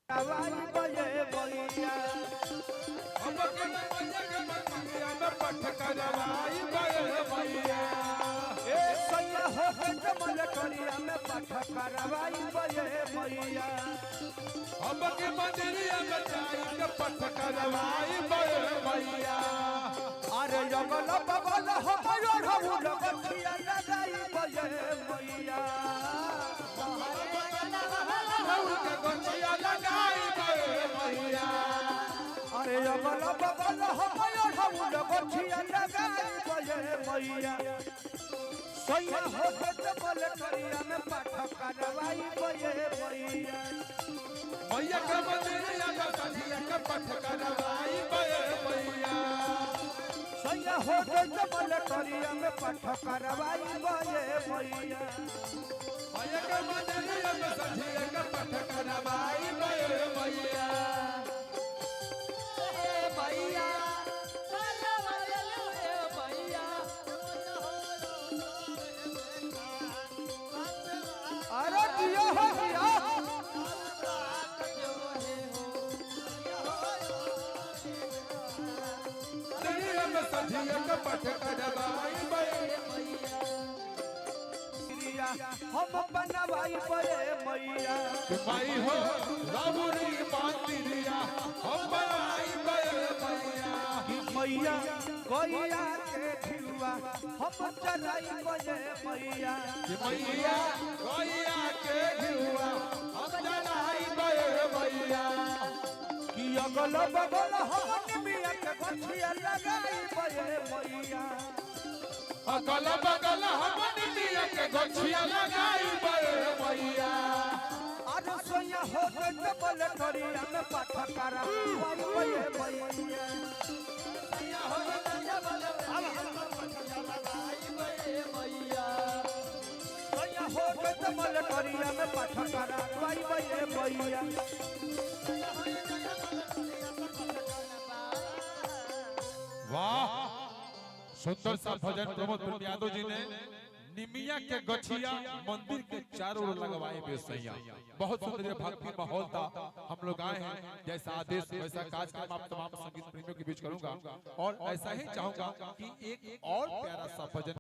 करवाई बजे मैया अब के मैया के मंदिरिया में पठ करवाई बजे मैया ए सैया हो जमल करिया में पठ करवाई बजे मैया अब के मंदिरिया में जाई के पठ करवाई बजे मैया अरे जगल बगल हो रहू लगतिया लगाई बजे मैया के गछिया लगाई बजे मैया अरे जगल बगल हो रहू लगतिया लगाई बजे मैया सैया हो जमल करिया में पठ करवाई बजे मैया मैया के मंदिरिया में सजिया के पठ करवाई बजे मैया सैया हो जमल करिया में पठ करवाई बजे मैया मैया के मंदिरिया में सजिया के पठ करवाई बजे मैया अरे दिया हो दिया मंदिरिया में सजिया के पठ करवाई बजे हम बनवाई बजे मैया माई हो रामुरी मंदिरिया हम बनाई बजे मैया मैया गैया के खिलुआ हम चलाई बजे मैया मैया गैया के घिउआ हम जलाई बजे मैया कि अगल बगल हम निमिया के गछिया लगाई बजे मैया अगल बगल हम निमिया के गछिया लगाई बजे मैया अरे सोया हो जमल करिया में पठ करवाई बजे मैया सैया हो जमल करिया में पठ करवाई बजे मैया वाह सुंदर सा भजन प्रमोद प्रेम यादव जी ने निमिया के गछिया मंदिर के चारों ओर लगवाए बेसैया बहुत सुंदर भक्ति माहौल था हम लोग आए हैं जैसा आदेश वैसा कार्यक्रम आप तमाम संगीत प्रेमियों के बीच करूंगा और ऐसा ही चाहूंगा कि एक और प्यारा सा भजन